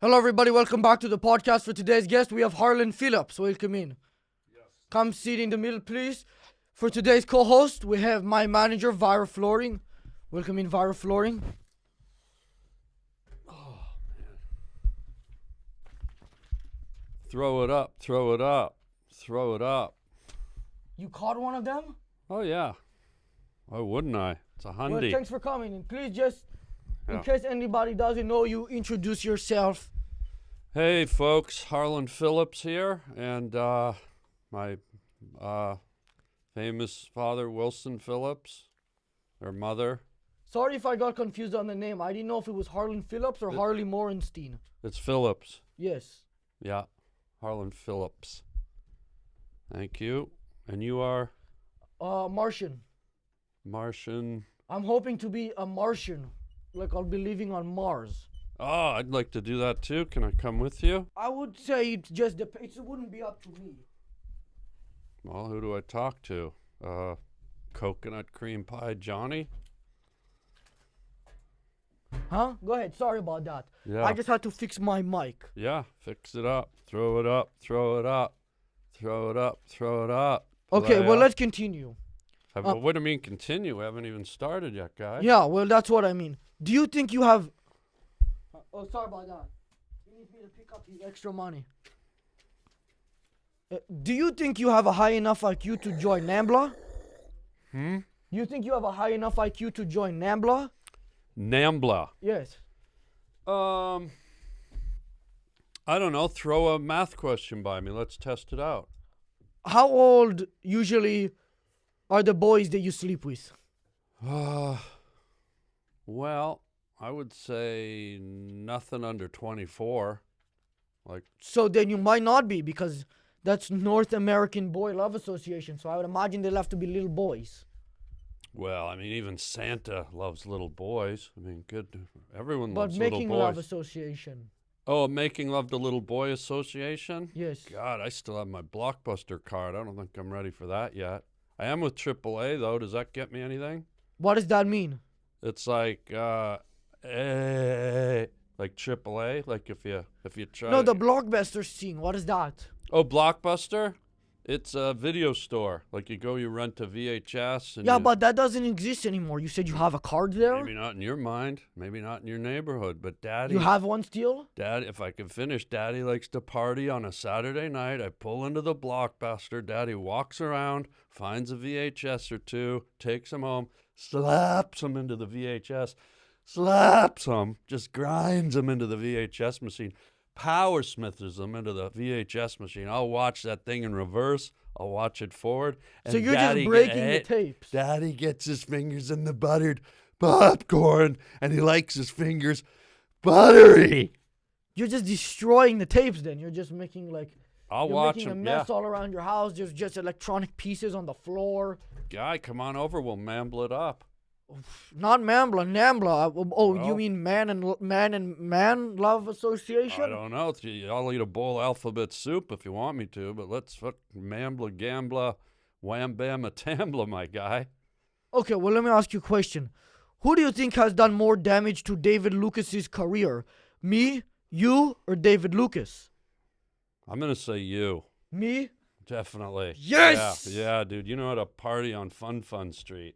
Hello, everybody. Welcome back to the podcast. For today's guest, we have Harland Williams. Welcome in. Yes. Come sit in the middle, please. For today's co-host, we have my manager, Vira Flooring. Welcome in, Vira Flooring. Oh, man. Throw it up, throw it up, throw it up. You caught one of them? Oh, yeah. Why wouldn't I? It's a Well, hundy. thanks for coming. And please just, in Yeah. case anybody doesn't know you, introduce yourself. Hey, folks. Harland Phillips here. And my famous father, Wilson Phillips. Their mother. Sorry if I got confused on the name. I didn't know if it was Harland Phillips or Harley Morenstein. It's Phillips. Yes. Yeah. Harland Phillips. Thank you. And you are? Martian. Martian. I'm hoping to be a Martian. Like I'll be living on Mars. Oh, I'd like to do that too. Can I come with you? I would say it just depends. It wouldn't be up to me. Well, who do I talk to? Coconut cream pie Johnny? Huh? Go ahead. Sorry about that. Yeah. I just had to fix my mic. Yeah, fix it up. Throw it up. Throw it up. Throw it up. Throw it up. Okay, Play well, up. let's continue. What do you mean continue? We haven't even started yet, guys. Yeah, well, that's what I mean. Do you think you have... Oh, sorry about that. You need me to pick up the extra money. Do you think you have a high enough IQ to join NAMBLA? Do you think you have a high enough IQ to join NAMBLA? NAMBLA. Yes. I don't know. Throw a math question by me. Let's test it out. How old usually are the boys that you sleep with? Well, I would say nothing under 24. So then you might not be, because that's North American Boy Love Association. So I would imagine they'll have to be little boys. Well, I mean, even Santa loves little boys. I mean, good. Everyone But loves little Making boys. Love Association. Oh, Making Love to Little Boy Association? Yes. God, I still have my Blockbuster card. I don't think I'm ready for that yet. I am with AAA, though. Does that get me anything? What does that mean? It's like, like AAA. Like if you try. No, the Blockbuster scene. What is that? Oh, Blockbuster? It's a video store. Like you go, you rent a VHS. And Yeah, you, but that doesn't exist anymore. You said you have a card there? maybe not in your mind, maybe not in your neighborhood, but Daddy. You have one still? Dad, if I can finish, Daddy likes to party on a Saturday night. I pull into the Blockbuster. Daddy walks around, finds a VHS or two, takes them home, slaps them into the VHS, slaps them, just grinds them into the VHS machine, power smithers them into the VHS machine. I'll watch that thing in reverse. I'll watch it forward. And So you're Daddy just breaking the tapes. Daddy gets his fingers in the buttered popcorn, and he likes his fingers buttery. You're just destroying the tapes then. You're just making like... I'll you're watch making a him. mess Yeah, all around your house. There's just electronic pieces on the floor. guy, come on over. We'll mamble it up. Not Mambla, Nambla. Oh, you Well- mean Man Love Association? I don't know. I'll eat a bowl of alphabet soup if you want me to, but let's mambla, gambla, wham bam, tambla, my guy. Okay, well, let me ask you a question. Who do you think has done more damage to David Lucas's career? Me, you, or David Lucas? I'm gonna say you. Me? Definitely. Yes! Yeah, dude. You know how to party on Fun Street.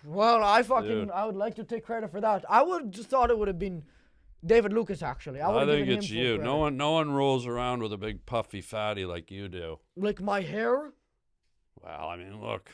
Well, I Dude. would like to take credit for that. I would just thought it would have been David Lucas, actually. I would I have think given it's him full you. credit. No one rolls around with a big puffy fatty like you do. Like my hair? Well, I mean, look,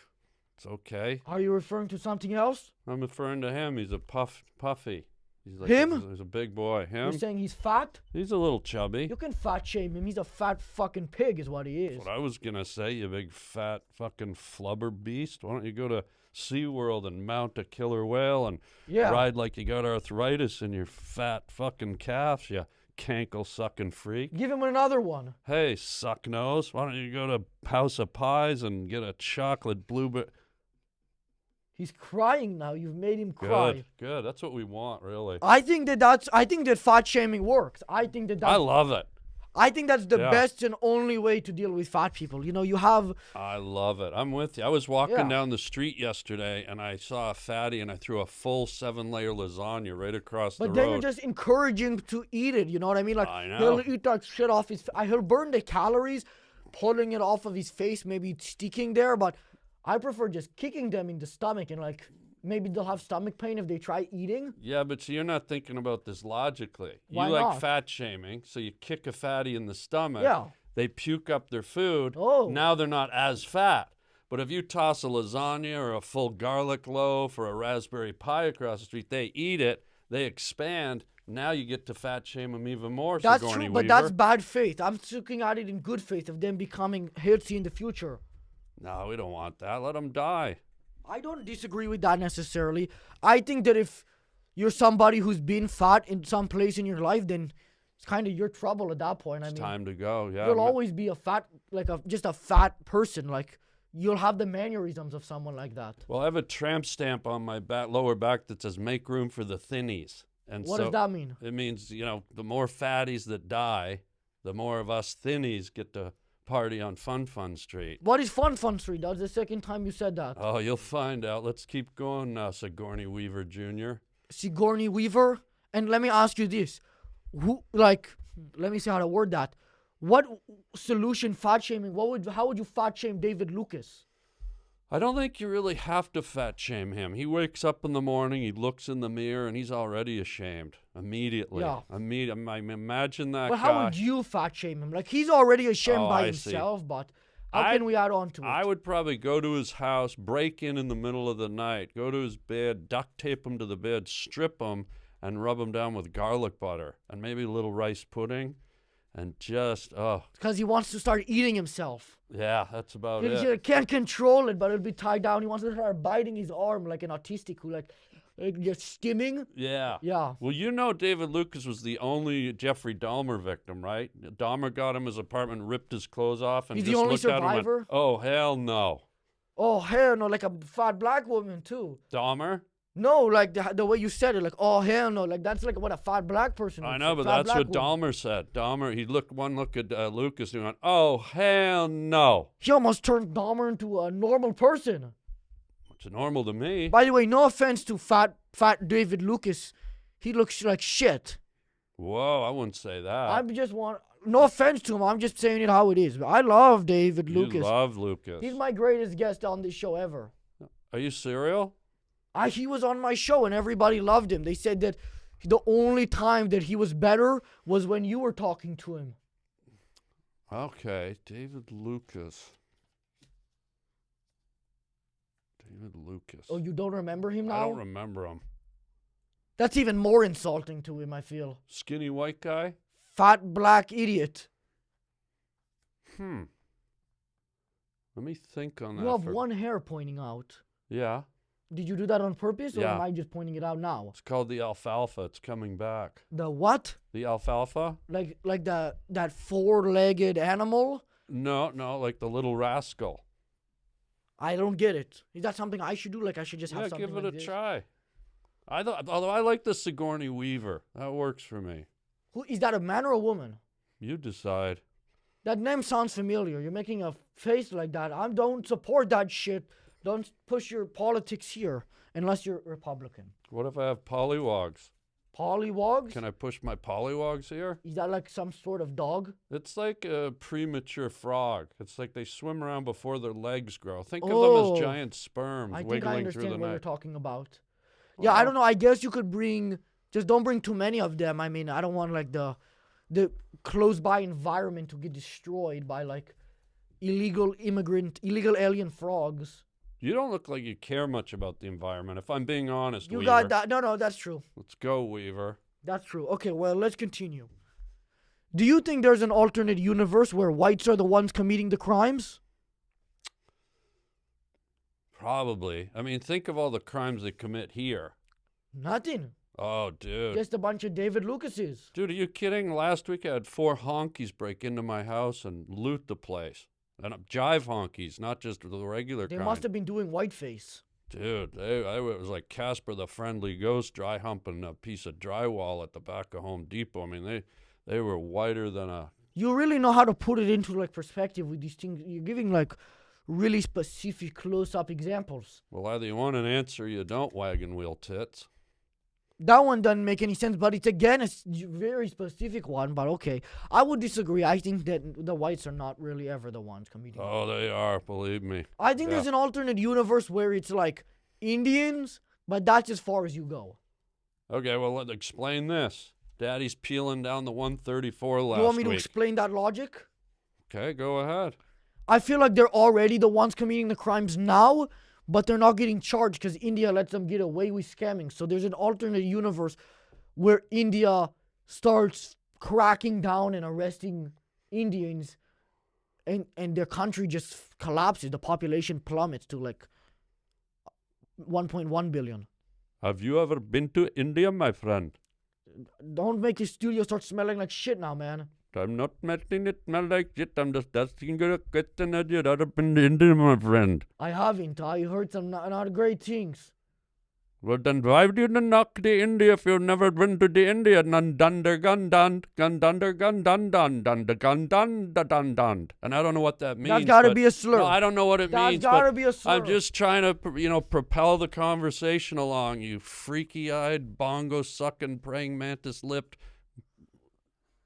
it's okay. Are you referring to something else? I'm referring to him. He's a puffy. He's like Him? He's a big boy. You're Him? saying he's fat? He's a little chubby. You can fat shame him. He's a fat fucking pig is what he is. That's what I was gonna say, you big fat fucking flubber beast. Why don't you go to SeaWorld and mount a killer whale and Yeah. ride like you got arthritis in your fat fucking calves, you cankle sucking freak. Give him another one. Hey, suck nose, why don't you go to House of Pies and get a chocolate blueberry? He's crying now. You've made him cry. Good. That's what we want, really. I think that fat shaming works. I think that I love it. I think that's the Yeah. best and only way to deal with fat people. You have. I love it. I'm with you. I was walking Yeah. down the street yesterday and I saw a fatty and I threw a full 7-layer lasagna right across the But then you're road. just encouraging to eat it. You know what I mean? Like I know. he'll eat that shit off his. He'll burn the calories, pulling it off of his face, maybe sticking there. But I prefer just kicking them in the stomach and like maybe they'll have stomach pain if they try eating. Yeah, but you're not thinking about this logically. Why you like not? fat shaming, so you kick a fatty in the stomach. Yeah. They puke up their food. Oh. Now they're not as fat. But if you toss a lasagna or a full garlic loaf or a raspberry pie across the street, they eat it, they expand. Now you get to fat shame them even more. That's Sigourney true, but Weaver. that's bad faith. I'm looking at it in good faith of them becoming healthy in the future. No, we don't want that. Let them die. I don't disagree with that necessarily. I think that if you're somebody who's been fat in some place in your life, then it's kind of your trouble at that point. It's time to go. Yeah. You'll always be a fat, just a fat person. Like, you'll have the mannerisms of someone like that. Well, I have a tramp stamp on my lower back that says "Make room for the thinnies." And What so does that mean? It means, the more fatties that die, the more of us thinnies get to party on Fun Street. What is Fun Street? That's the second time you said that. Oh, you'll find out. Let's keep going now, Sigourney Weaver Jr. Sigourney Weaver. And let me ask you this. Let me see how to word that. What solution fat shaming, how would you fat shame David Lucas? I don't think you really have to fat shame him. He wakes up in the morning, he looks in the mirror, and he's already ashamed immediately. Yeah. Imagine that But guy. how would you fat shame him? Like, he's already ashamed Oh, by I see. himself, but how can we add on to it? I would probably go to his house, break in the middle of the night, go to his bed, duct tape him to the bed, strip him, and rub him down with garlic butter and maybe a little rice pudding, and just Because he wants to start eating himself. yeah, that's about He it. can't control it, but it'll be tied down. He wants to start biting his arm like an autistic who like just stimming. Yeah. Yeah. Well, David Lucas was the only Jeffrey Dahmer victim, right? Dahmer got him his apartment, ripped his clothes off, and He's just the only looked at him and survivor? went, "Oh, hell no." Oh, hell no, like a fat black woman too. Dahmer? No, like the way you said it, like, oh, hell no. Like, that's like what a fat black person I would know, say, but fat that's black what woman. Dahmer said. Dahmer, he looked at Lucas and he went, "Oh, hell no." He almost turned Dahmer into a normal person. It's normal to me. By the way, no offense to fat David Lucas. He looks like shit. Whoa, I wouldn't say that. No offense to him. I'm just saying it how it is. I love David You Lucas. love Lucas. He's my greatest guest on this show ever. Are you serial? He was on my show and everybody loved him. They said that the only time that he was better was when you were talking to him. Okay, David Lucas. David Lucas. Oh, you don't remember him now? I don't remember him. That's even more insulting to him, I feel. Skinny white guy? Fat black idiot. Let me think on that. You have one hair pointing out. Yeah, Did you do that on purpose or Yeah. am I just pointing it out now? it's called the alfalfa. It's coming back. The what? The alfalfa? Like that four-legged animal? No, like the little rascal. I don't get it. Is that something I should do? Like I should just have Yeah, something give it like a this? try. Although I like the Sigourney Weaver. That works for me. Who is that, a man or a woman? You decide. That name sounds familiar. You're making a face like that. I don't support that shit. Don't push your politics here unless you're Republican. What if I have pollywogs? Pollywogs? Can I push my pollywogs here? Is that like some sort of dog? It's like a premature frog. It's like they swim around before their legs grow. Think of them as giant sperms I think I wiggling through understand the what you're night. talking about. Yeah, I don't know. I guess you could just don't bring too many of them. I mean, I don't want like the close by environment to get destroyed by like illegal alien frogs. You don't look like you care much about the environment, if I'm being honest, You Weaver. got that? No, that's true. Let's go, Weaver. That's true. Okay, well, let's continue. Do you think there's an alternate universe where whites are the ones committing the crimes? Probably. I mean, think of all the crimes they commit here. Nothing. Oh, dude. Just a bunch of David Lucases. Dude, are you kidding? Last week I had 4 honkies break into my house and loot the place. And jive honkies, not just the regular They kind. must have been doing whiteface. Dude, it was like Casper the Friendly Ghost dry humping a piece of drywall at the back of Home Depot. I mean, they were whiter than a You really know how to put it into like perspective with these things. You're giving like really specific close-up examples. Well, either you want an answer or you don't, wagon wheel tits. That one doesn't make any sense, but it's again a very specific one. But okay, I would disagree. I think that the whites are not really ever the ones committing. Oh, they are, believe me. I think there's an alternate universe where it's like Indians, but that's as far as you go. Okay, well, let's explain this. Daddy's peeling down the 134 last week. You want me to explain that logic? Okay, go ahead. I feel like they're already the ones committing the crimes now, but they're not getting charged because India lets them get away with scamming. So there's an alternate universe where India starts cracking down and arresting Indians, and their country just collapses. The population plummets to like 1.1 billion. Have you ever been to India, my friend? Don't make your studio start smelling like shit now, man. I'm not making it smell like shit. I'm just asking you a question. Have you ever been to India, my friend? I haven't. I heard some not great things. Well, then why would you knock the India if you've never been to the India? Dun dun gun dun gun dun gun dun dun dun gun dun dun dun. And I don't know what that means. That's gotta be a slur. No, I don't know what it means. That's gotta be a slur. I'm just trying to, propel the conversation along. You freaky-eyed, bongo-sucking, praying mantis-lipped.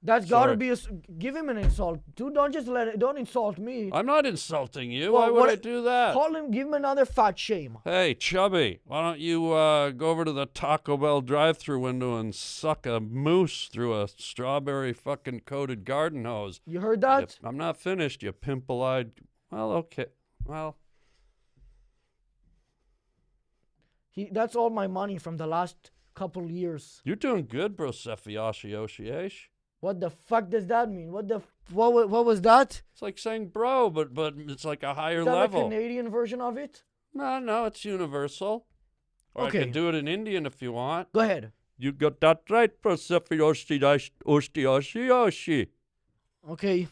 That's gotta be give him an insult. Dude, don't insult me. I'm not insulting you. Well, Why would I do that? Give him another fat shame. Hey, Chubby, why don't you go over to the Taco Bell drive-thru window and suck a moose through a strawberry fucking coated garden hose? You heard that? I'm not finished, you pimple-eyed. Well, okay. Well. That's all my money from the last couple years. You're doing good, bro, Sefiashi Oshiesh. What the fuck does that mean? What was that? It's like saying bro, but it's like a higher Is that level. a Canadian version of it? No, it's universal. Or Okay. I can do it in Indian if you want. Go ahead. You got that right, bro, Sefiashi Oshiesh. Okay.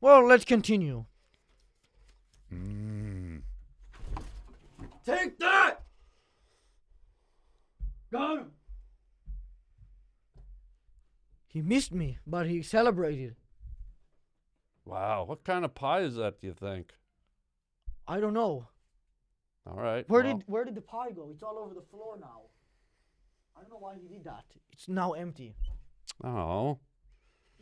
Well, let's continue. Take that! Go! He missed me, but he celebrated. Wow, what kind of pie is that, do you think? I don't know. All right. Where did the pie go? It's all over the floor now. I don't know why he did that. It's now empty. Oh.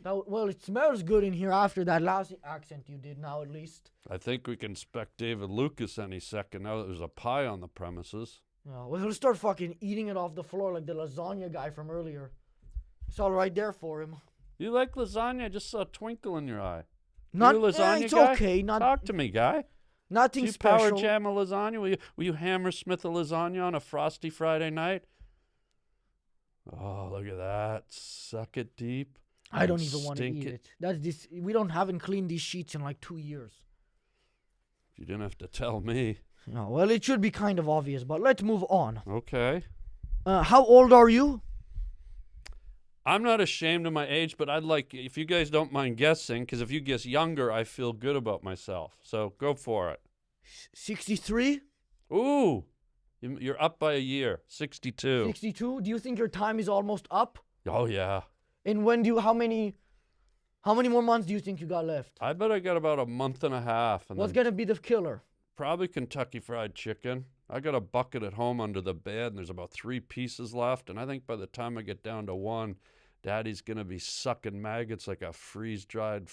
Well, it smells good in here after that last accent you did now, at least. I think we can expect David Lucas any second now that there's a pie on the premises. Yeah, well, he'll start fucking eating it off the floor like the lasagna guy from earlier. It's all right there for him. You like lasagna? I just saw a twinkle in your eye. Not you a lasagna it's guy? okay. Talk to me, guy. Nothing Do you special. power jam a lasagna? Will you hammersmith a lasagna on a frosty Friday night? Oh, look at that. Suck it deep. I don't even want to eat it. We haven't cleaned these sheets in like 2 years. You didn't have to tell me. No, well, it should be kind of obvious, but let's move on. Okay. How old are you? I'm not ashamed of my age, but I'd like, if you guys don't mind guessing, because if you guess younger, I feel good about myself. So go for it. 63? Ooh, you're up by a year. 62. 62? Do you think your time is almost up? Oh, yeah. And how many more months do you think you got left? I bet I got about a month and a half. And What's going to be the killer? Probably Kentucky Fried Chicken. I got a bucket at home under the bed, and there's about 3 pieces left. And I think by the time I get down to 1, Daddy's going to be sucking maggots like a freeze-dried...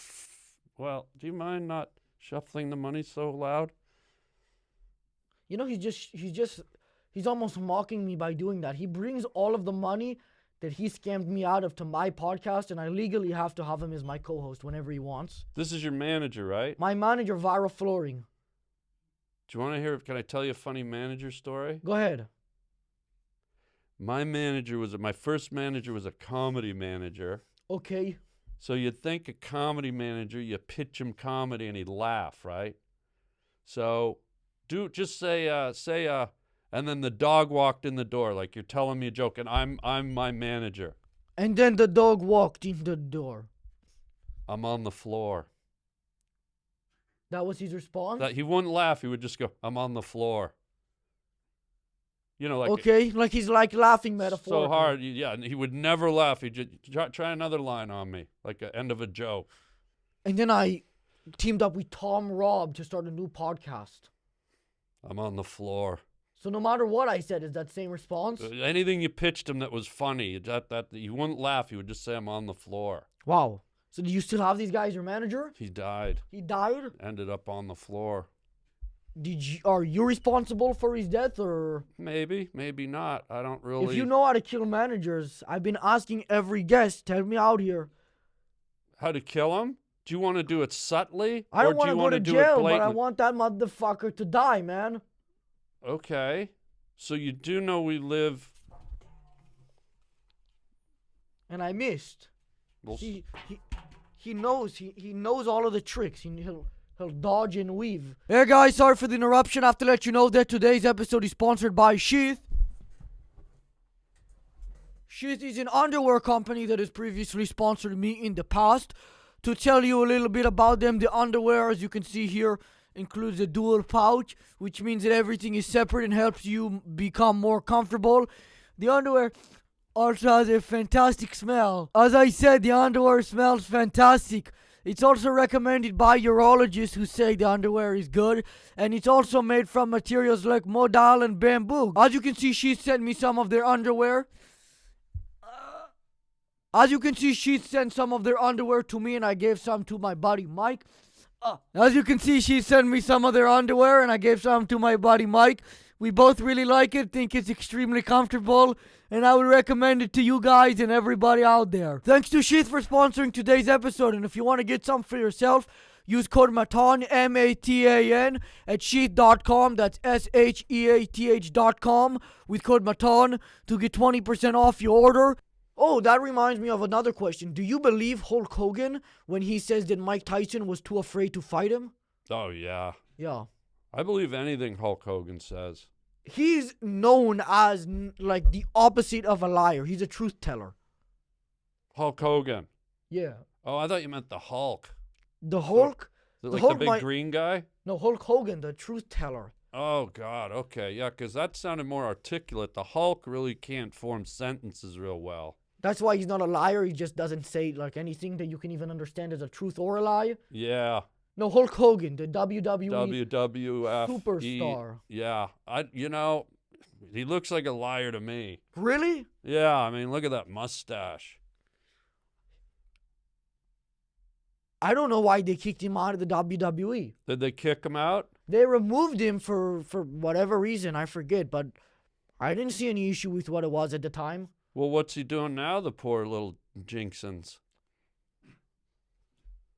Well, do you mind not shuffling the money so loud? You know, he's almost mocking me by doing that. He brings all of the money that he scammed me out of to my podcast, and I legally have to have him as my co-host whenever he wants. This is your manager, right? My manager, Viral Flooring. Do you want to hear, can I tell you a funny manager story? Go ahead. My first manager was a comedy manager. Okay. So you'd think a comedy manager, you pitch him comedy and he'd laugh, right? So just say, and then the dog walked in the door, like you're telling me a joke, and I'm my manager. And then the dog walked in the door. I'm on the floor. That was his response? He wouldn't laugh. He would just go, I'm on the floor. You know, like... Okay, like he's like laughing metaphorically. So hard. Yeah, and he would never laugh. He'd just try another line on me, like the end of a joke. And then I teamed up with Tom Robb to start a new podcast. I'm on the floor. So no matter what I said, is that same response? Anything you pitched him that was funny, that he wouldn't laugh. He would just say, I'm on the floor. Wow. So do you still have these guys, your manager? He died. He died? Ended up on the floor. Are you responsible for his death, or? Maybe, maybe not. I don't really. If you know how to kill managers, I've been asking every guest, tell me out here. How to kill him? Do you want to do it subtly? I don't want to go to jail, but I it want that motherfucker to die, man. Okay. So you do know we live. And I missed. Well, See, he knows all of the tricks. He'll dodge and weave. Hey guys, sorry for the interruption. I have to let you know that today's episode is sponsored by Sheath. Sheath is an underwear company that has previously sponsored me in the past. To tell you a little bit about them, the underwear, as you can see here, includes a dual pouch, which means that everything is separate and helps you become more comfortable. The underwear also has a fantastic smell. As I said, the underwear smells fantastic. It's also recommended by urologists who say the underwear is good, and it's also made from materials like modal and bamboo. As you can see, she sent me some of their underwear. As you can see, she sent some of their underwear to me, and I gave some to my buddy Mike. As you can see, she sent me some of their underwear, and I gave some to my buddy Mike. We both really like it, think it's extremely comfortable, and I would recommend it to you guys and everybody out there. Thanks to Sheath for sponsoring today's episode, and if you want to get some for yourself, use code Matan, M-A-T-A-N, at sheath.com. That's SHEATH.com with code Matan to get 20% off your order. Oh, that reminds me of another question. Do you believe Hulk Hogan when he says that Mike Tyson was too afraid to fight him? Oh, yeah. Yeah. I believe anything Hulk Hogan says. He's known as like the opposite of a liar. He's a truth teller. Hulk Hogan. Yeah. Oh, I thought you meant the Hulk. The Hulk? Like Hulk the big green guy? No, Hulk Hogan, the truth teller. Oh, God. Okay. Yeah, because that sounded more articulate. The Hulk really can't form sentences real well. That's why he's not a liar. He just doesn't say like anything that you can even understand as a truth or a lie. Yeah. No, Hulk Hogan, the WWE WWF superstar. Yeah. He looks like a liar to me. Really? Yeah, I mean, look at that mustache. I don't know why they kicked him out of the WWE. Did they kick him out? They removed him for whatever reason, I forget, but I didn't see any issue with what it was at the time. Well, what's he doing now, the poor little Jinxons?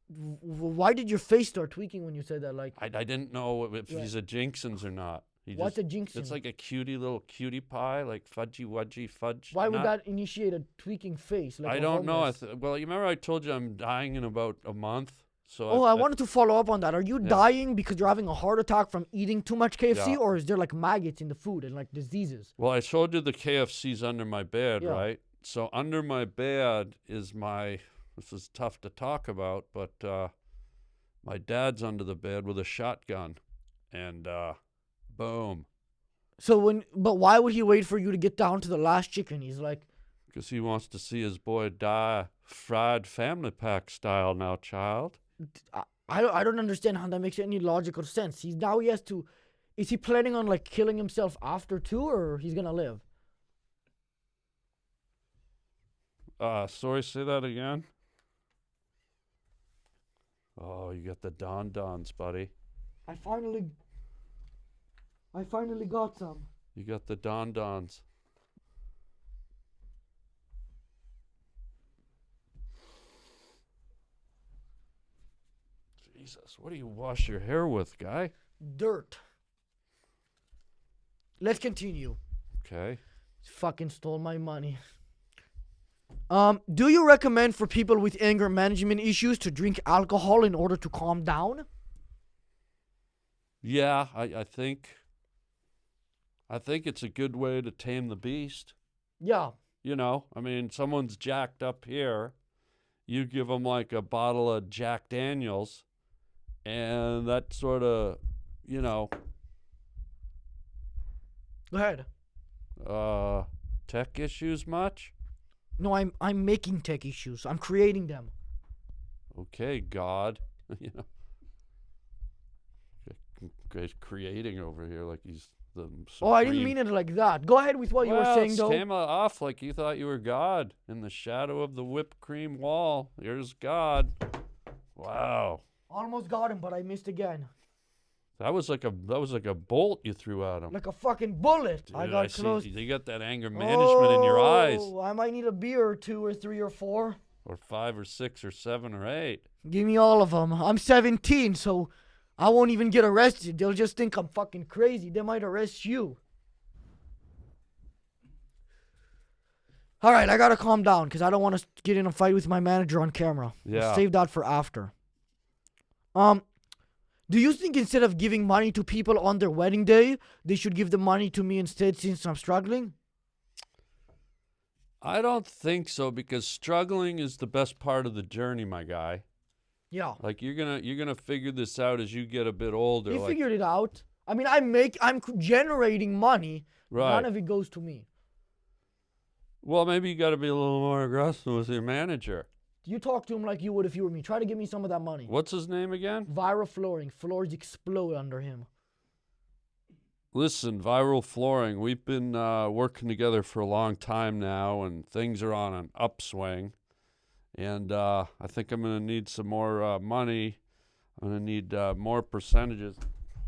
Why did your face start tweaking when you said that? Like I didn't know if he's a Jinxons or not. What's a Jinxon? It's like a little cutie pie, like fudgy wudgy fudge. Why would that initiate a tweaking face? Like I don't know. Well, you remember I told you I'm dying in about a month. So I wanted to follow up on that. Are you dying because you're having a heart attack from eating too much KFC, or is there like maggots in the food and like diseases? Well, I showed you the KFC's under my bed, right? So under my bed is this is tough to talk about, but my dad's under the bed with a shotgun, and boom. But why would he wait for you to get down to the last chicken? He's like, because he wants to see his boy die fried family pack style now, child. I don't understand how that makes any logical sense. He has to. Is he planning on like killing himself after too, or he's gonna live? Sorry, say that again. Oh, you got the Don-Dons, buddy. I finally got some. You got the Don-Dons. Jesus, what do you wash your hair with, guy? Dirt. Let's continue. Okay. Fucking stole my money. Do you recommend for people with anger management issues to drink alcohol in order to calm down? Yeah, I think it's a good way to tame the beast. Yeah. You know, I mean, someone's jacked up here. You give them like a bottle of Jack Daniels, and that sort of, you know. Go ahead. Tech issues much? No, I'm making tech issues. I'm creating them. Okay, God. You know, guy's creating over here like he's the supreme. Oh, I didn't mean it like that. Go ahead with what you were saying, though. Well, it came off like you thought you were God. In the shadow of the whipped cream wall, here's God. Wow. Almost got him, but I missed again. That was like a bolt you threw at him. Like a fucking bullet. Dude, I got close. You got that anger management in your eyes. I might need a beer or 2 or 3 or 4. Or 5 or 6 or 7 or 8. Give me all of them. I'm 17, so I won't even get arrested. They'll just think I'm fucking crazy. They might arrest you. All right, I gotta calm down because I don't want to get in a fight with my manager on camera. Yeah. I'll save that for after. Do you think instead of giving money to people on their wedding day, they should give the money to me instead since I'm struggling? I don't think so, because struggling is the best part of the journey, my guy. Yeah. Like you're gonna figure this out as you get a bit older. You like, figured it out. I mean, I'm generating money. right. None of it goes to me. Well, maybe you got to be a little more aggressive with your manager. You talk to him like you would if you were me. Try to give me some of that money. What's his name again? Viral flooring. Floors explode under him. Listen, Viral Flooring, we've been working together for a long time now, and things are on an upswing. And I think I'm going to need some more money. I'm going to need more percentages.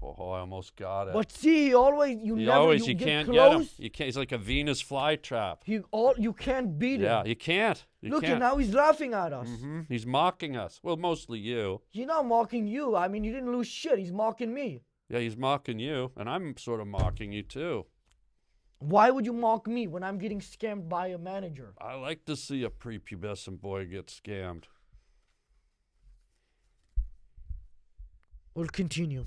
Oh, I almost got it. But see, you can't get get close. him. You can't. He's like a Venus flytrap. You can't beat him. Yeah, you can't. Look, and now he's laughing at us. Mm-hmm. He's mocking us. Well, mostly you. He's not mocking you. I mean, you didn't lose shit. He's mocking me. Yeah, he's mocking you, and I'm sort of mocking you too. Why would you mock me when I'm getting scammed by a manager? I like to see a prepubescent boy get scammed. We'll continue.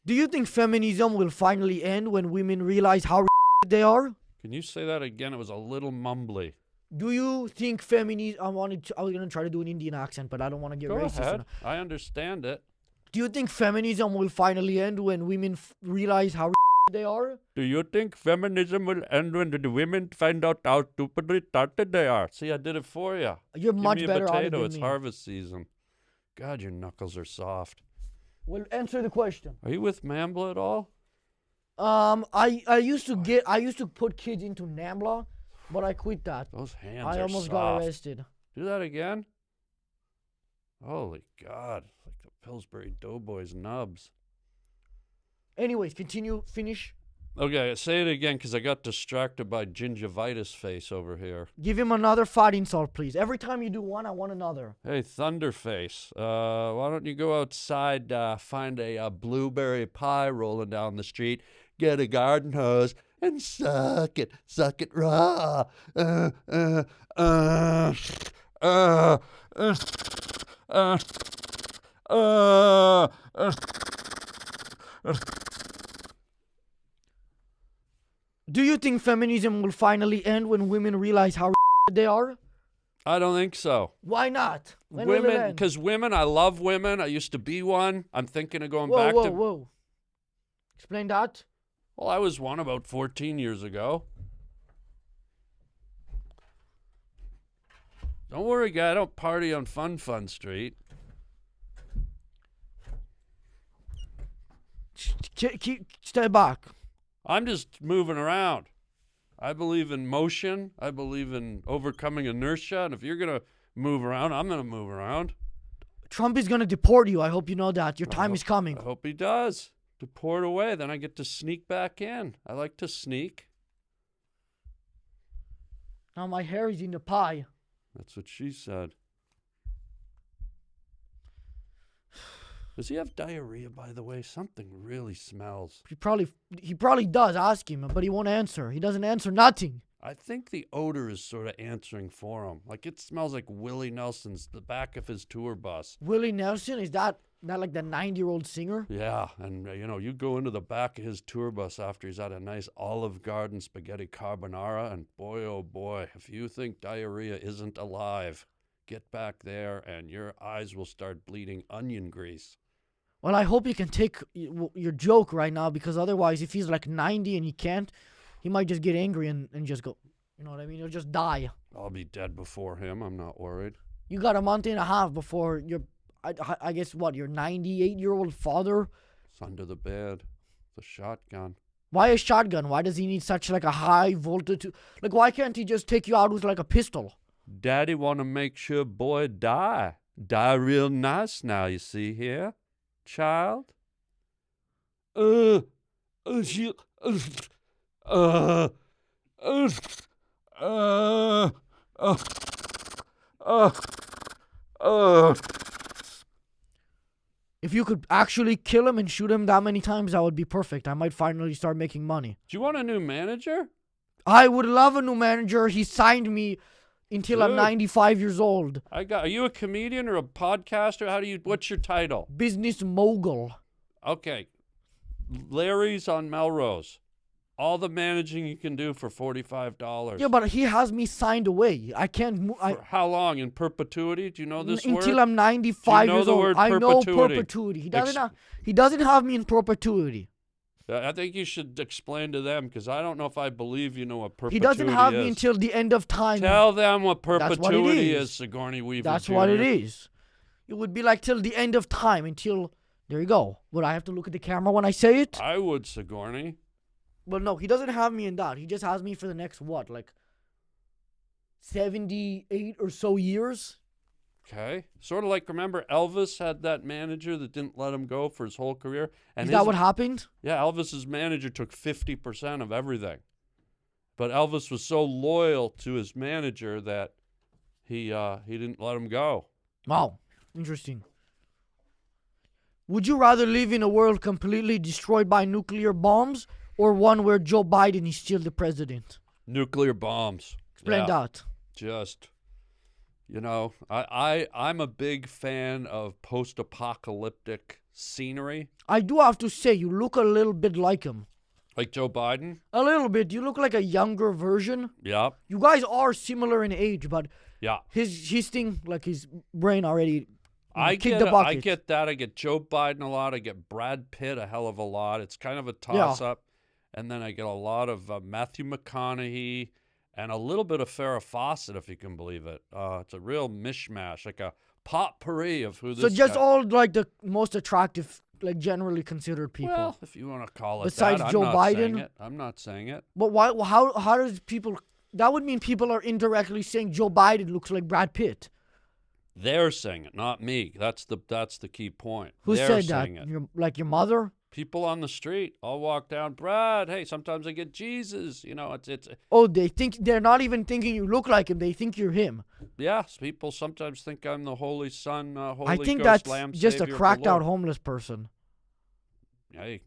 Do you think feminism will finally end when women realize how they are? Can you say that again? It was a little mumbly. Do you think feminism... I was going to try to do an Indian accent, but I don't want to get Go racist. ahead. I understand it. Do you think feminism will finally end when women realize how they are? Do you think feminism will end when the women find out how stupid retarded they are? See, I did it for you. You're Give much me a better at it potato. than It's me. harvest season. God, your knuckles are soft. Well, answer the question. Are you with Mambla at all? I used to put kids into NAMBLA, but I quit that. Those hands I are almost soft. got arrested. Do that again? Holy God. It's like the Pillsbury Doughboys nubs. Anyways, finish. Okay, say it again because I got distracted by gingivitis face over here. Give him another fight insult, please. Every time you do one, I want another. Hey, Thunderface, why don't you go outside, find a blueberry pie rolling down the street, get a garden hose, and suck it raw. Do you think feminism will finally end when women realize how they are? I don't think so. Why not? When will it Women, end? because women, I love women. I used to be one. I'm thinking of going back to... Whoa. Explain that. Well, I was one about 14 years ago. Don't worry, guy. I don't party on Fun Street. Stay back. I'm just moving around. I believe in motion. I believe in overcoming inertia. And if you're going to move around, I'm going to move around. Trump is going to deport you. I hope you know that. Your time is coming. I hope he does. Deport away. Then I get to sneak back in. I like to sneak. Now my hair is in the pie. That's what she said. Does he have diarrhea, by the way? Something really smells. He probably does. Ask him, but he won't answer. He doesn't answer nothing. I think the odor is sort of answering for him. Like it smells like Willie Nelson's, the back of his tour bus. Willie Nelson, is that like the 90-year-old singer? Yeah, and you go into the back of his tour bus after he's had a nice Olive Garden spaghetti carbonara, and boy, oh boy, if you think diarrhea isn't alive, get back there and your eyes will start bleeding onion grease. Well, I hope you can take your joke right now, because otherwise, if he's like 90 and he can't, he might just get angry and just go, you know what I mean? He'll just die. I'll be dead before him. I'm not worried. You got a month and a half before I guess what, your 98-year-old father? It's under the bed. It's a shotgun. Why a shotgun? Why does he need such like a high voltage? Like, why can't he just take you out with like a pistol? Daddy want to make sure boy die. Die real nice now, you see here, child? She, uh, If you could actually kill him and shoot him that many times, that would be perfect. I might finally start making money. Do you want a new manager? I would love a new manager. He signed me until I'm Dude. 95 years old. Are you a comedian or a podcaster? What's your title? Business mogul. Okay. Larry's on Melrose. All the managing you can do for $45. Yeah, but he has me signed away. I can't move. For how long? In perpetuity? Do you know this word? Until I'm 95 Do you know years the old. word I know perpetuity? perpetuity. He doesn't have me in perpetuity. I think you should explain to them, because I don't know if I believe you know what perpetuity He doesn't have is. me until the end of time. Tell them what perpetuity is. is, Sigourney Weaver. That's Jr. what it is. It would be like till the end of time, until... There you go. Would I have to look at the camera when I say it? I would, Sigourney. Well, no, he doesn't have me in that. He just has me for the next, what, like 78 or so years? Okay. Sort of like, remember, Elvis had that manager that didn't let him go for his whole career? And Is that what happened? Yeah, Elvis's manager took 50% of everything. But Elvis was so loyal to his manager that he didn't let him go. Wow. Interesting. Would you rather live in a world completely destroyed by nuclear bombs or one where Joe Biden is still the president? Nuclear bombs. Explain that. Just, I'm a big fan of post-apocalyptic scenery. I do have to say, you look a little bit like him. Like Joe Biden? A little bit. You look like a younger version. Yeah. You guys are similar in age, but Yeah. his thing, like his brain already I kicked get the bucket. I get that. I get Joe Biden a lot. I get Brad Pitt a hell of a lot. It's kind of a toss-up. And then I get a lot of Matthew McConaughey and a little bit of Farrah Fawcett, if you can believe it. It's a real mishmash, like a potpourri of who this So just guy... all like the most attractive, like generally considered people. Well, if you want to call it Besides that. Joe I'm not Biden? saying it. I'm not saying it. But why? How does people? That would mean people are indirectly saying Joe Biden looks like Brad Pitt. They're saying it, not me. That's the key point. Who They're said that? saying it. Your mother? People on the street. I'll walk down, Brad. Hey, sometimes I get Jesus. It's. Oh, they're not even thinking you look like him. They think you're him. Yeah, people sometimes think I'm the Holy Son, Holy I think Ghost, that's Lamb, just Savior a of the cracked out Lord. homeless person. Hey,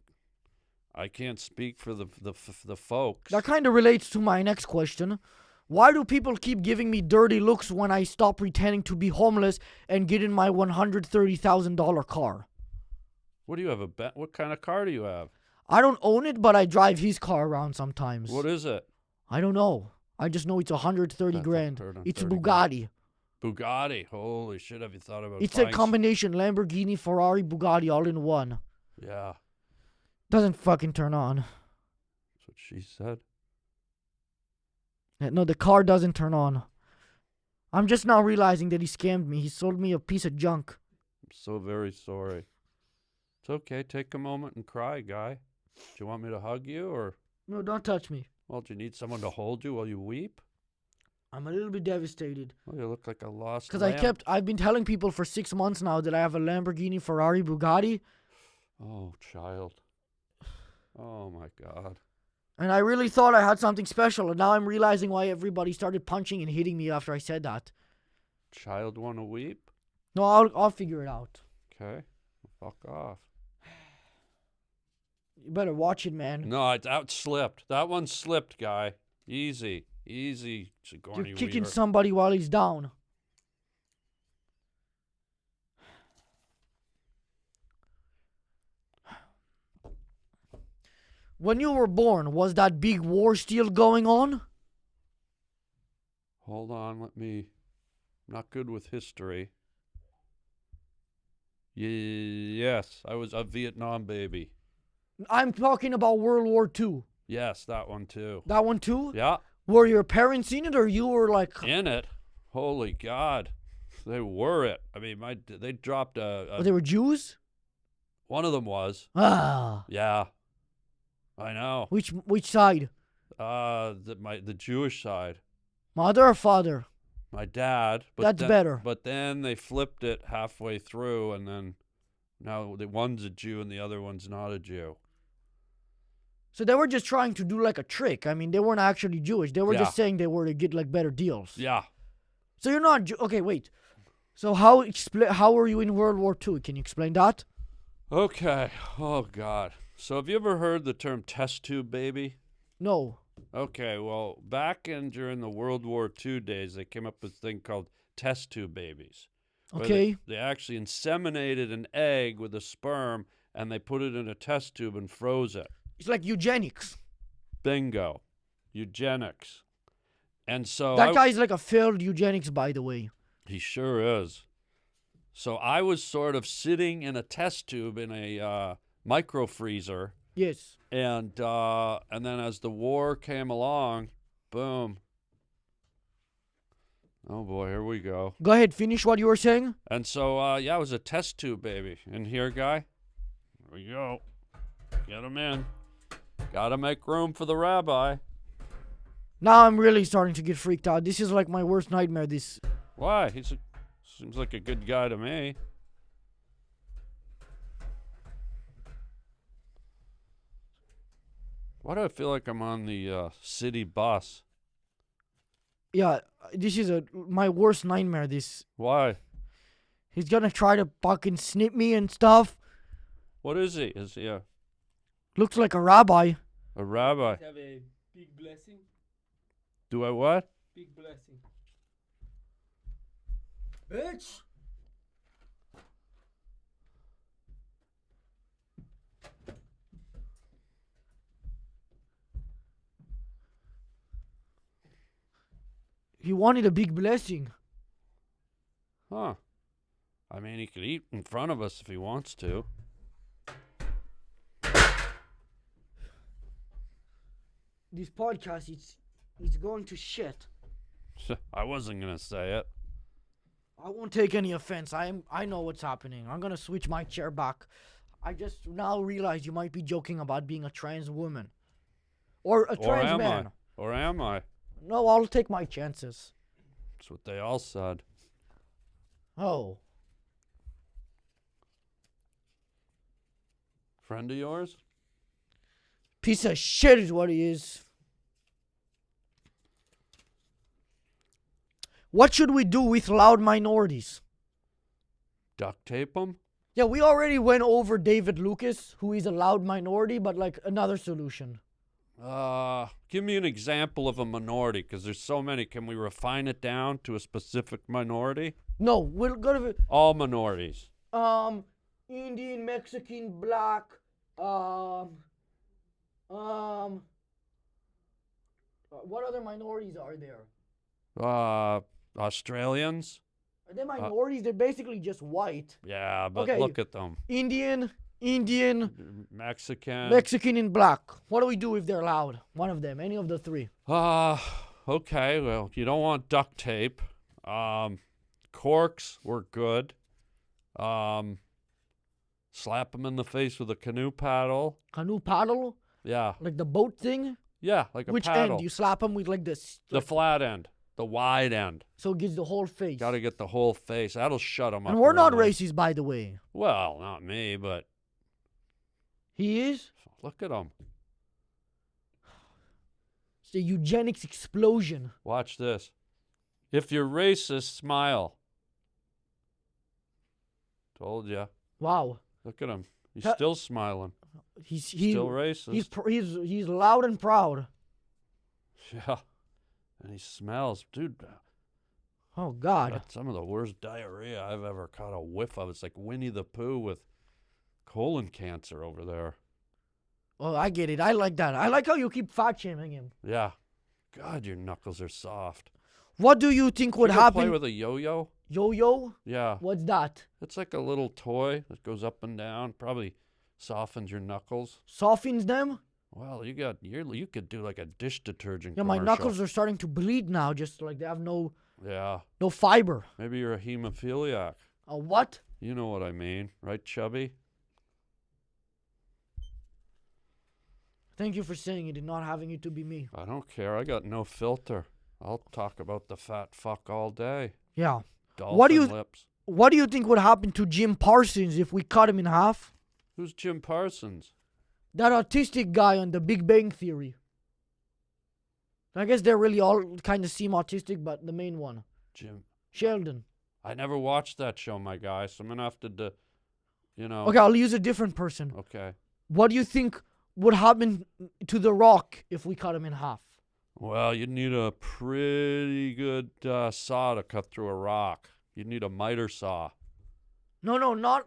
I can't speak for the folks. That kind of relates to my next question. Why do people keep giving me dirty looks when I stop pretending to be homeless and get in my $130,000 car? What do you have? What kind of car do you have? I don't own it, but I drive his car around sometimes. What is it? I don't know. I just know it's 130 grand. It's a 130 Bugatti. Bugatti. Holy shit, have you thought about It's a buying combination Lamborghini, Ferrari, Bugatti all in one. Yeah. Doesn't fucking turn on. That's what she said. No, the car doesn't turn on. I'm just now realizing that he scammed me. He sold me a piece of junk. I'm so very sorry. It's okay. Take a moment and cry, guy. Do you want me to hug you, or... No, don't touch me. Well, do you need someone to hold you while you weep? I'm a little bit devastated. Well, you look like a lost Because lamb. I've been telling people for 6 months now that I have a Lamborghini, Ferrari, Bugatti. Oh, child. Oh, my God. And I really thought I had something special. And now I'm realizing why everybody started punching and hitting me after I said that. Child want to weep? No, I'll figure it out. Okay. Fuck off. You better watch it, man. No, that slipped. That one slipped, guy. Easy. Easy, Sigourney You're kicking Weaver. somebody while he's down. When you were born, was that big war still going on? Hold on, I'm not good with history. Yes, I was a Vietnam baby. I'm talking about World War II. Yes, that one too. That one too? Yeah, Were your parents in it or you were like... in it. Holy God. They were it. I mean, they dropped Oh, they were Jews? one of them was. Ah. Yeah, I know. Which side? The Jewish side. Mother or father? My dad. But That's better. But then they flipped it halfway through, and then now the one's a Jew and the other one's not a Jew. So they were just trying to do like a trick. I mean, they weren't actually Jewish. They were Yeah. just saying they were to get like better deals. Yeah. So you're not okay. Wait. So how were you in World War II? Can you explain that? Okay. Oh God. So have you ever heard the term test tube baby? No. Okay. Well, during the World War II days, they came up with a thing called test tube babies. where Okay. They actually inseminated an egg with a sperm, and they put it in a test tube and froze it. It's like eugenics. Bingo. Eugenics. And so That guy's like a failed eugenics, by the way. he sure is. So I was sort of sitting in a test tube in a micro freezer, Yes. and then as the war came along, boom. Oh boy, here we go. Go ahead. Finish what you were saying. And so yeah, it was a test tube baby. And here, guy, here we go. Get him in. Gotta make room for the rabbi. Now I'm really starting to get freaked out. This is like my worst nightmare. This. Why? Seems like a good guy to me. Why do I feel like I'm on the city bus? Yeah. This is my worst nightmare. This. Why? He's gonna try to fucking snip me and stuff. What is he? Is he Looks like a rabbi. a rabbi? Have a big blessing. Do I what? Big blessing. Bitch. He wanted a big blessing. Huh. I mean, he could eat in front of us if he wants to. This podcast, it's going to shit. I wasn't gonna say it. I won't take any offense. I know what's happening. I'm gonna switch my chair back. I just now realize you might be joking about being a trans woman. Or a trans man. Or am I? No, I'll take my chances. That's what they all said. Oh. Friend of yours? Piece of shit is what he is. What should we do with loud minorities? Duct tape them? Yeah, we already went over David Lucas, who is a loud minority, but like another solution. Give me an example of a minority, because there's so many. Can we refine it down to a specific minority? No, we're gonna All minorities. Indian, Mexican, black, what other minorities are there? Australians? Are they minorities? They're basically just white. Yeah, but Okay. look at them. Indian, Mexican. Mexican, and black. What do we do if they're loud? One of them, any of the three. Okay, well, you don't want duct tape. Corks were good. Slap them in the face with a canoe paddle. Canoe paddle? Yeah, Like the boat thing? yeah, like a Which paddle. end? You slap them with like this. The flat end, the wide end. So it gets the whole face. Got to get the whole face. That'll shut them up. And we're real not nice. racist, by the way. Well, not me, but He is? look at them. It's the eugenics explosion. Watch this. If you're racist, smile. Told ya. Wow. Look at him. He's Ha- still smiling. He's Still racist. he's loud and proud. Yeah. And he smells. Dude, Oh God. that's some of the worst diarrhea I've ever caught a whiff of. It's like Winnie the Pooh with colon cancer over there. Oh, I get it. I like that. I like how you keep fat shaming him. Yeah. God, your knuckles are soft. What do you think would You ever play happen? with a yo-yo? Yo-yo? Yeah. What's that? It's like a little toy that goes up and down. Probably softens your knuckles. Softens them? Well, you could do like a dish detergent Yeah, my commercial. knuckles are starting to bleed now. Just like they have no Yeah. No fiber. Maybe you're a hemophiliac. A what? You know what I mean, right, Chubby? Thank you for saying it and not having it to be me. I don't care. I got no filter. I'll talk about the fat fuck all day. Yeah. Dolphin lips. What do you think would happen to Jim Parsons if we cut him in half? Who's Jim Parsons? That autistic guy on the Big Bang Theory. I guess they're really all kind of seem autistic, but the main one. Jim. Sheldon. I never watched that show, my guy, so I'm going to have to, Okay, I'll use a different person. Okay. What do you think would happen to The Rock if we cut him in half? Well, you'd need a pretty good saw to cut through a rock. You'd need a miter saw. No, not.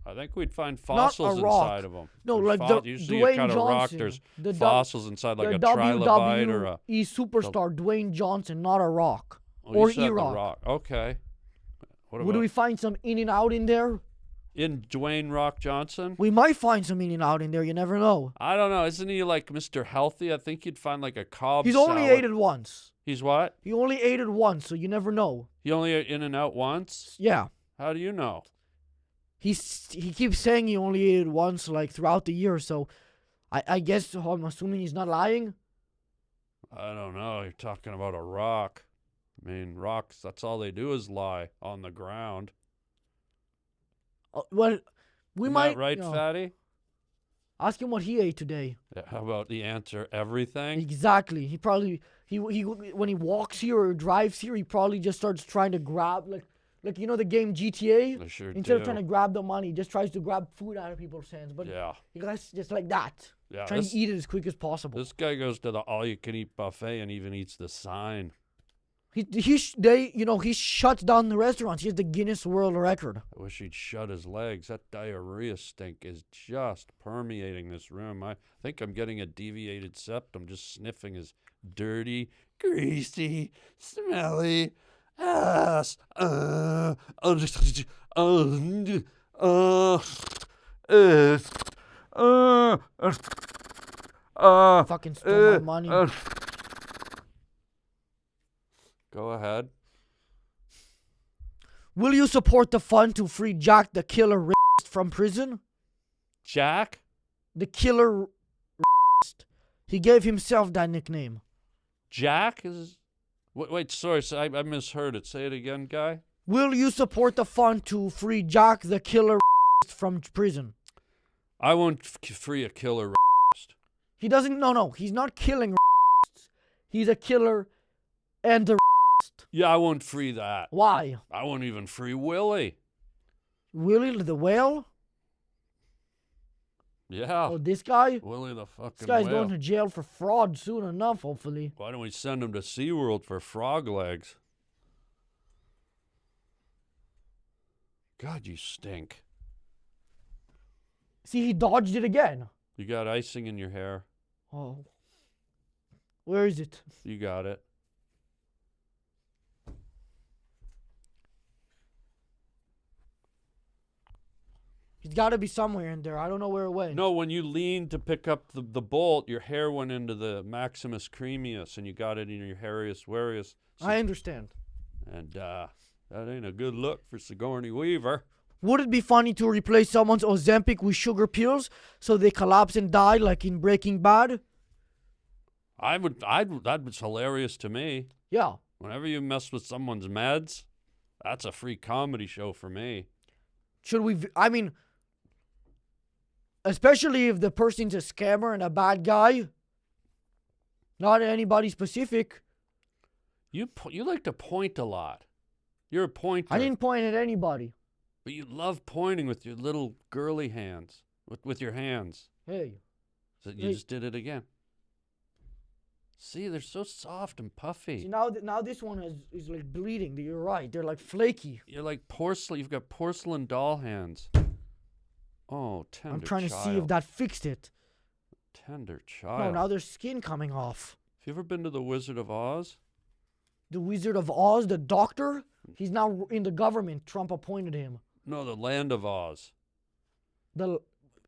I think we'd find fossils inside of them. No, There's like usually Dwayne you cut a rock, Johnson. there's The fossils inside like the a trilobite or a... WWE superstar Dwayne Johnson, not a rock. Oh, or you said the E-Rock. rock. Okay. What Would about we find some in and out in there? in Dwayne Rock Johnson? We might find some in and out in there. You never know. I don't know. Isn't he like Mr. Healthy? I think you'd find like a Cobb He's salad. only ate it once. He's what? He only ate it once, so you never know. He only ate in and out once? Yeah. How do you know? He keeps saying he only ate it once, like throughout the year. So, I guess I'm assuming he's not lying. I don't know. You're talking about a rock. I mean, rocks, that's all they do is lie on the ground. Well, we Isn't might that right, Fatty? ask him what he ate today. Yeah, how about the answer everything? Exactly. He probably he when he walks here or drives here, he probably just starts trying to grab like you know the game GTA. I sure Instead of do. trying to grab the money, he just tries to grab food out of people's hands. But Yeah. he guys just like that, Yeah, trying to eat it as quick as possible. This guy goes to the all-you-can-eat buffet and even eats the sign. He shuts down the restaurants. He has the Guinness World Record. I wish he'd shut his legs. That diarrhea stink is just permeating this room. I think I'm getting a deviated septum just sniffing his dirty, greasy, smelly ass. Fucking stole my money. Go ahead. Will you support the fund to free Jack the Killer from prison? Jack? The Killer. He gave himself that nickname. Jack is... Wait, sorry, I misheard it. Say it again, guy. Will you support the fund to free Jack the Killer from prison? I won't free a killer. He doesn't. No. He's not killing. He's a killer and a. Yeah, I won't free that. Why? I won't even free Willie. Willie the whale? Yeah. Oh, this guy? Willie the fucking This guy's whale. going to jail for fraud soon enough, hopefully. Why don't we send him to SeaWorld for frog legs? God, you stink. See, he dodged it again. You got icing in your hair. Oh. Where is it? You got it. He's got to be somewhere in there. I don't know where it went. No, when you leaned to pick up the bolt, your hair went into the Maximus Cremius, and you got it in your Harrius Warius. I understand. And that ain't a good look for Sigourney Weaver. Would it be funny to replace someone's Ozempic with sugar pills so they collapse and die like in Breaking Bad? That was hilarious to me. Yeah. Whenever you mess with someone's meds, that's a free comedy show for me. Should we... I mean... Especially if the person's a scammer and a bad guy. Not anybody specific. You like to point a lot. You're a pointer. I didn't point at anybody. But you love pointing with your little girly hands. With your hands. Hey. So you just did it again. See, they're so soft and puffy. See, now this one is like bleeding. You're right. They're like flaky. You're like porcelain. You've got porcelain doll hands. Oh, tender I'm trying child. to see if that fixed it. Tender child. No, now there's skin coming off. Have you ever been to the Wizard of Oz? The Wizard of Oz, the doctor, he's now in the government. Trump appointed him. No, the Land of Oz. The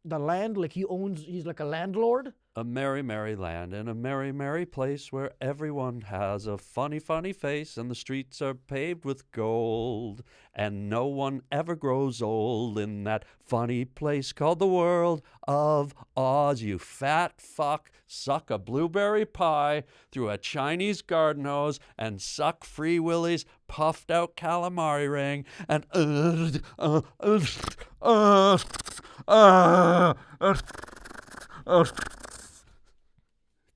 land, like he's like a landlord. A merry, merry land and a merry, merry place where everyone has a funny, funny face and the streets are paved with gold. And no one ever grows old in that funny place called the world of Oz. You fat fuck, suck a blueberry pie through a Chinese garden hose and suck Free Willy's puffed out calamari ring and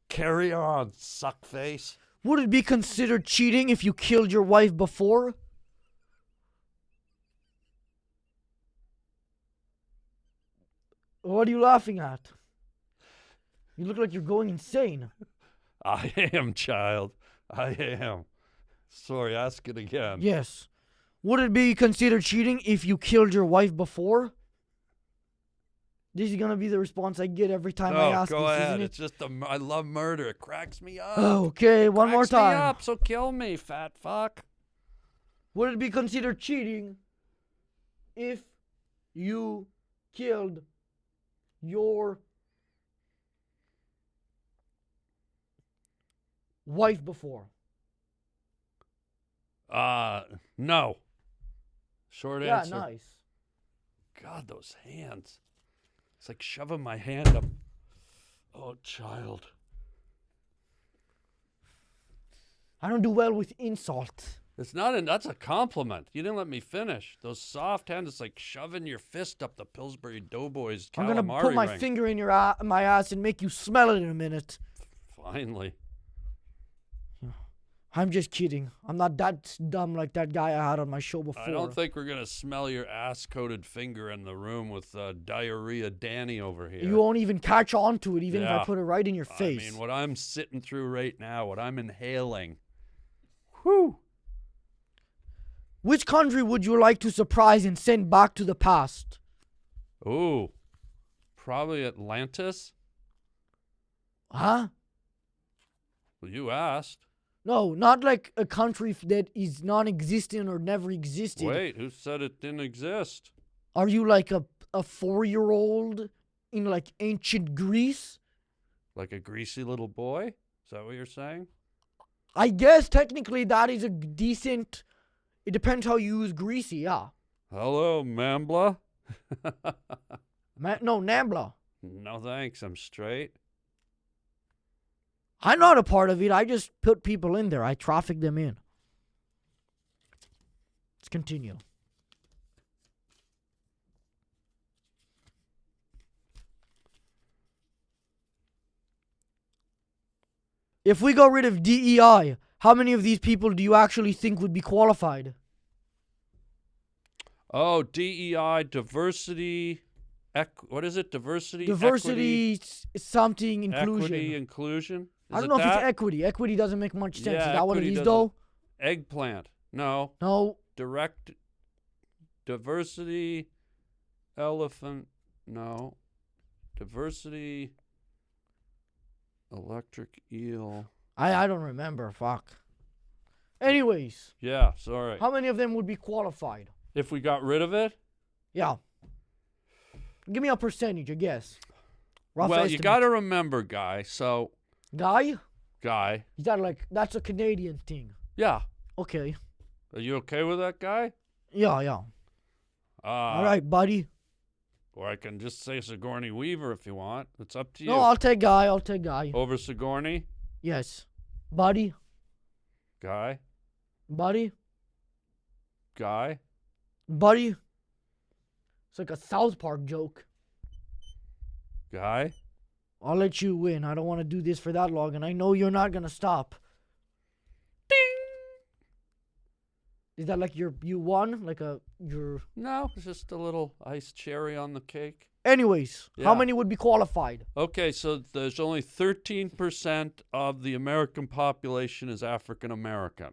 carry on, suckface. Would it be considered cheating if you killed your wife before? What are you laughing at? You look like you're going insane. I am, child. I am. Sorry, ask it again. Yes. Would it be considered cheating if you killed your wife before? This is gonna be the response I get every time I ask go this, ahead. isn't it? It's just I love murder. It cracks me up. Okay, one more Cracks me time. up, so kill me, fat fuck. Would it be considered cheating if you killed your wife before? No. Short answer. Yeah, nice. God, those hands. It's like shoving my hand up. Oh, child. I don't do well with insult. It's not that's a compliment. You didn't let me finish. Those soft hands, it's like shoving your fist up the Pillsbury Doughboys calamari I'm gonna put my ring. finger in your my ass and make you smell it in a minute. Finally. I'm just kidding. I'm not that dumb like that guy I had on my show before. I don't think we're going to smell your ass-coated finger in the room with diarrhea Danny over here. You won't even catch on to it, even if Yeah. I put it right in your face. I mean, what I'm sitting through right now, what I'm inhaling. Whew. Which country would you like to surprise and send back to the past? Ooh. Probably Atlantis. Huh? Well, you asked. No, not like a country that is non-existent or never existed. Wait, who said it didn't exist? Are you like a 4-year-old in like ancient Greece? Like a greasy little boy? Is that what you're saying? I guess technically that is a decent... It depends how you use greasy, yeah. Hello, Mambla. No, Nambla. No thanks, I'm straight. I'm not a part of it. I just put people in there. I traffic them in. Let's continue. If we got rid of DEI, how many of these people do you actually think would be qualified? Oh, DEI, diversity, what is it? Diversity, Diversity, something, inclusion. Equity, inclusion. I don't know if it's equity. Equity doesn't make much sense. Yeah, Is that what it equity is, doesn't- though? Eggplant. No. No. Direct diversity, elephant. No. Diversity, electric eel. I don't remember. Fuck. Anyways, Yeah, sorry. how many of them would be qualified? If we got rid of it? Yeah. Give me a percentage, I guess. Rough Well, you estimate. got to remember, guy. So, Guy? guy. Is that like, that's a Canadian thing. Yeah. Okay. Are you okay with that, guy? Yeah. All right, buddy. Or I can just say Sigourney Weaver if you want. It's up to you. No, I'll take Guy. Over Sigourney? Yes. Buddy? Guy? Buddy? Guy? Buddy? It's like a South Park joke. Guy? I'll let you win. I don't want to do this for that long, and I know you're not going to stop. Ding! Is that like you won? Like your... No, it's just a little iced cherry on the cake. Anyways, how Yeah. many would be qualified? Okay, so there's only 13% of the American population is African American.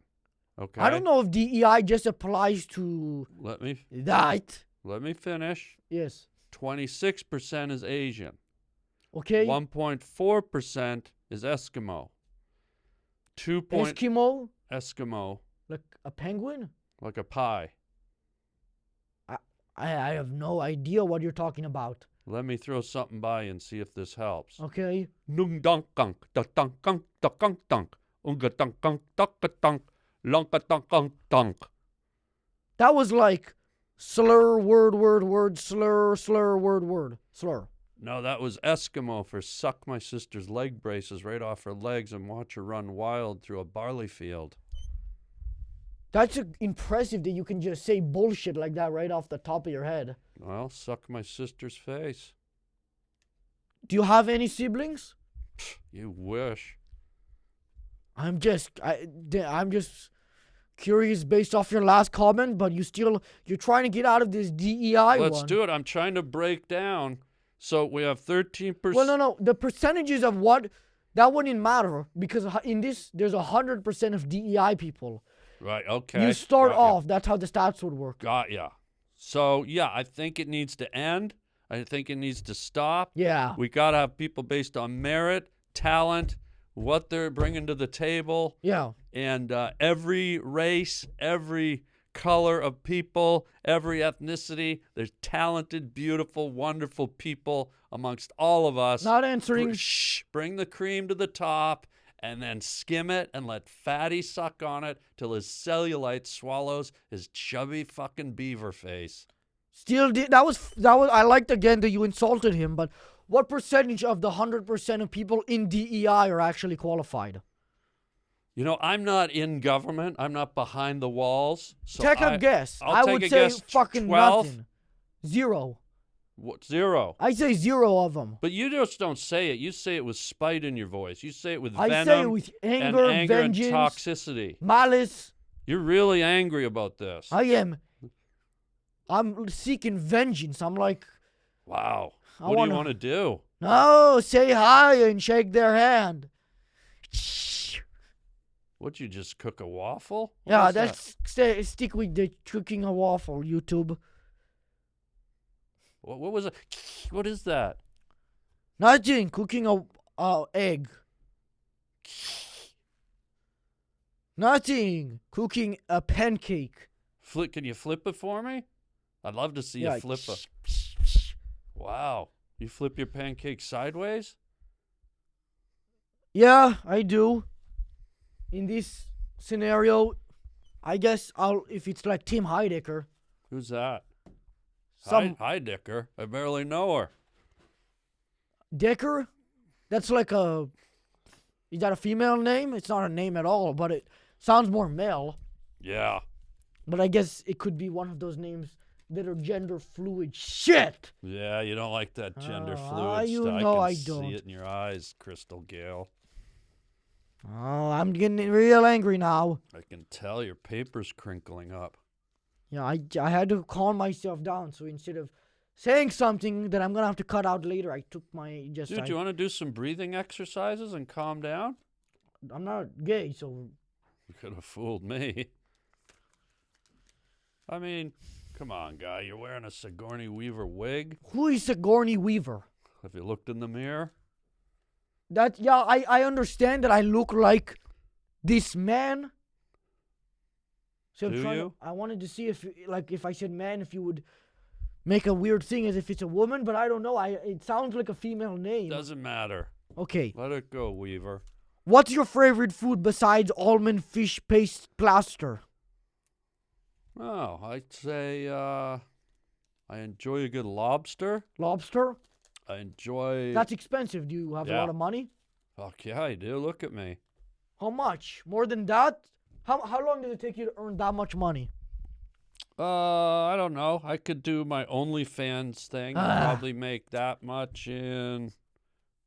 Okay? I don't know if DEI just applies to Let me that. finish. Yes. 26% is Asian. Okay. 1.4% is Eskimo. Eskimo? Eskimo, Like a penguin? like a pie. I have no idea what you're talking about. Let me throw something by you and see if this helps. Okay. Nung dunk gunk da dunk gunk da gunk dunk unga dunk gunk ducka dunk lunka dunk gunk dunk. That was like slur, word, slur, slur, word, slur. No, that was Eskimo for suck my sister's leg braces right off her legs and watch her run wild through a barley field. That's impressive that you can just say bullshit like that right off the top of your head. Well, suck my sister's face. Do you have any siblings? You wish. I'm just curious based off your last comment, but you're trying to get out of this DEI Let's one. do it. I'm trying to break down. So we have 13%. Well, no. The percentages of what that wouldn't matter because in this there's 100% of DEI people. Right. Okay. You start Got ya. off. That's how the stats would work. Got ya. So yeah, I think it needs to end. I think it needs to stop. Yeah. We gotta have people based on merit, talent, what they're bringing to the table. Yeah. And every race, every color of people, every ethnicity, there's talented, beautiful, wonderful people amongst all of us. Not answering. Bring the cream to the top and then skim it and let Fatty suck on it till his cellulite swallows his chubby fucking beaver face. Still, that was. I liked again that you insulted him, but what percentage of the 100% of people in DEI are actually qualified? You know, I'm not in government. I'm not behind the walls. So Take a guess. I'll I take would a say guess, fucking 12? nothing. Zero. What, 0? I say 0 of them. But you just don't say it. You say it with spite in your voice. You say it with I venom say it with anger, and vengeance, toxicity. malice. You're really angry about this. I am. I'm seeking vengeance. I'm like, Wow. I What do wanna- you want to do? no, say hi and shake their hand. Would you just cook a waffle? What Yeah, is that? that's stick with the cooking a waffle, YouTube. What was it? What is that? Nothing. Cooking a egg. Nothing. Cooking a pancake. Can you flip it for me? I'd love to see Yeah. you flip a. Wow. You flip your pancake sideways? Yeah, I do. In this scenario, I guess if it's like Tim Heidecker. Who's that? Some Dicker. I barely know her. Decker? That's like is that a female name? It's not a name at all, but it sounds more male. Yeah. But I guess it could be one of those names that are gender fluid. Shit! Yeah, you don't like that gender Oh, fluid you stuff. know I I can don't. see it in your eyes, Crystal Gale. Oh, I'm getting real angry now. I can tell your paper's crinkling up. Yeah, I had to calm myself down. So instead of saying something that I'm gonna have to cut out later, I took my Dude, do you want to do some breathing exercises and calm down? I'm not gay, so You could have fooled me. I mean, come on, guy. You're wearing a Sigourney Weaver wig. who is Sigourney Weaver? Have you looked in the mirror? I understand that I look like this man. So Do you? I wanted to see if I said man, if you would make a weird thing as if it's a woman, but I don't know. It sounds like a female name. Doesn't matter. Okay. Let it go, Weaver. What's your favorite food besides almond fish paste plaster? Oh, I'd say I enjoy a good lobster. Lobster? I enjoy... That's expensive. Do you have a Yeah. lot of money? Fuck yeah, I do. Look at me. How much? More than that? How long does it take you to earn that much money? I don't know. I could do my OnlyFans thing. Ah. Probably make that much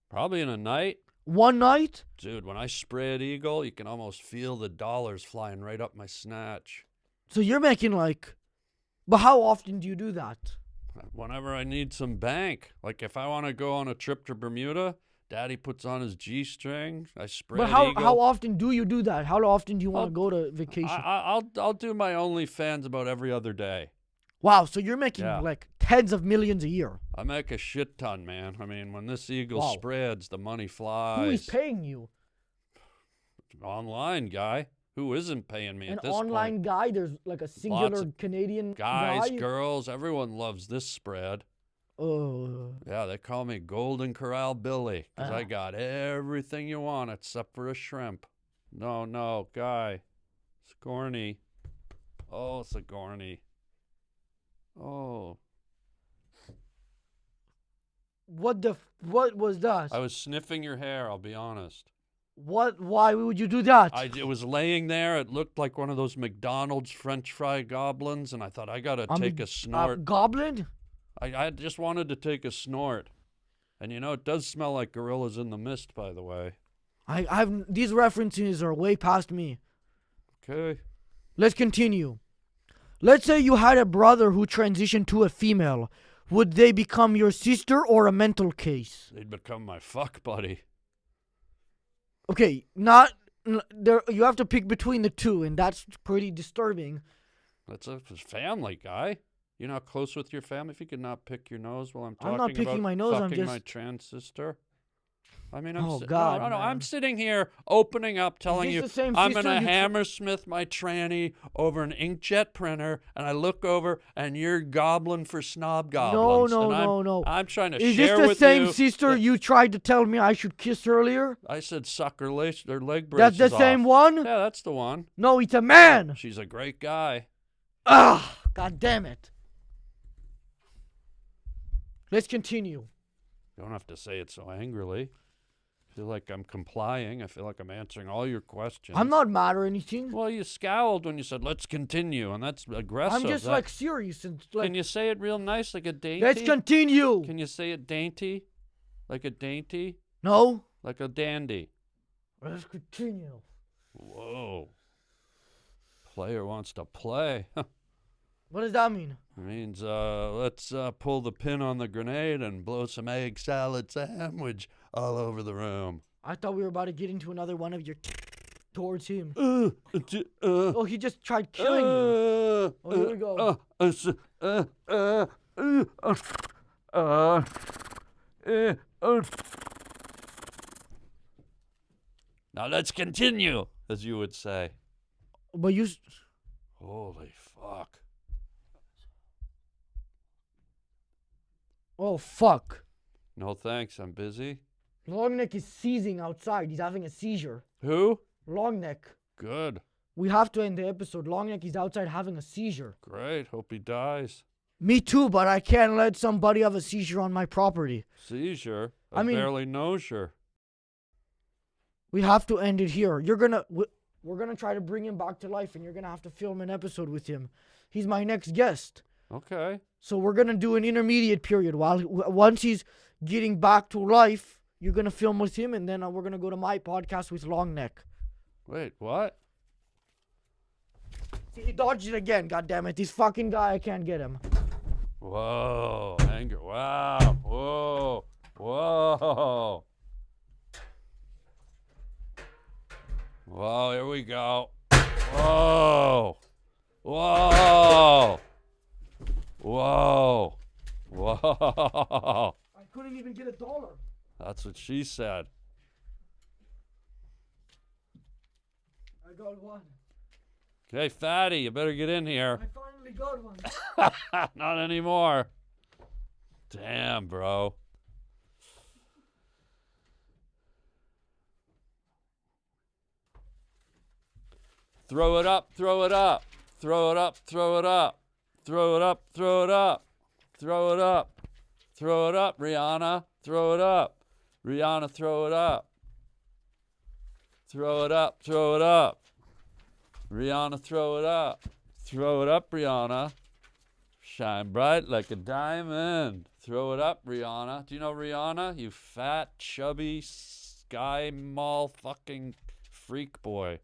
probably in a night. One night? Dude, when I spread eagle, you can almost feel the dollars flying right up my snatch. So you're making but how often do you do that? Whenever I need some bank. Like if I want to go on a trip to Bermuda, Daddy puts on his G-string. I spread But how eagle. often do you do that? How often do you want to go to vacation? I'll do my OnlyFans about every other day. Wow, so you're making Yeah. tens of millions a year. I make a shit ton, man. I mean, when this eagle Wow. spreads, the money flies. Who is paying you? Online guy. Who isn't paying me An at this online point? guy? There's a singular of Canadian Guys, guy? girls, everyone loves this spread. Oh. Yeah, they call me Golden Corral Billy because I got everything you want except for a shrimp. No, guy. Scorny. Oh, Sigourney. Oh. What was that? I was sniffing your hair, I'll be honest. Why would you do that? It was laying there. It looked like one of those McDonald's French fry goblins, and I thought, I gotta take a snort. Goblin? I just wanted to take a snort. And you know, it does smell like Gorillas in the Mist, by the way. These references are way past me. Okay. Let's continue. Let's say you had a brother who transitioned to a female. Would they become your sister or a mental case? They'd become my fuck buddy. Okay, not there. You have to pick between the two, and that's pretty disturbing. That's a family guy. You're not close with your family if you could not pick your nose while I'm talking I'm not picking about my nose. I'm fucking just my trans sister. I mean, Oh, God, no, man. I'm sitting here opening up, telling this you the same I'm sister gonna you hammersmith my tranny over an inkjet printer, and I look over and you're gobbling for snob goblins. No. I'm trying to Is share this the with same you sister that- you tried to tell me I should kiss earlier? I said suck her leg That's braces the same off. one? Yeah, that's the one. No, it's a man. She's a great guy. Ah, god damn it. Let's continue. You don't have to say it so angrily. I feel like I'm complying. I feel like I'm answering all your questions. I'm not mad or anything. Well, you scowled when you said, let's continue, and that's aggressive. I'm just like serious and like. Can you say it real nice, like a dainty? Let's continue. Can you say it dainty? Like a dainty? No. Like a dandy? Let's continue. Whoa. Player wants to play. What does that mean? It means let's pull the pin on the grenade and blow some egg salad sandwich all over the room. I thought we were about to get into another one of your towards him. Oh, Oh, he just tried killing you. Oh, here we go. Now let's continue, as you would say. But you. Holy fuck. Oh, fuck. No thanks, I'm busy. Longneck is seizing outside. He's having a seizure. Who? Longneck. Good. We have to end the episode. Longneck is outside having a seizure. Great. Hope he dies. Me too, but I can't let somebody have a seizure on my property. Seizure? I mean- barely knows her. We have to end it here. We're gonna try to bring him back to life, and you're gonna have to film an episode with him. He's my next guest. Okay. So we're gonna do an intermediate period. Once he's getting back to life, you're gonna film with him, and then we're gonna go to my podcast with Longneck. Wait, what? See, he dodged it again. God damn it! This fucking guy, I can't get him. Whoa. Anger. Wow. Whoa. Whoa. Whoa, here we go. Whoa. Whoa. Whoa. Whoa. I couldn't even get $1. That's what she said. I got one. Okay, fatty, you better get in here. I finally got one. Not anymore. Damn, bro. Throw it up, throw it up. Throw it up, throw it up. Throw it up, throw it up. Throw it up. Throw it up, Rihanna. Throw it up. Rihanna, throw it up. Throw it up, throw it up. Rihanna, throw it up. Throw it up, Rihanna. Shine bright like a diamond. Throw it up, Rihanna. Do you know Rihanna? You fat, chubby, sky mall fucking freak boy.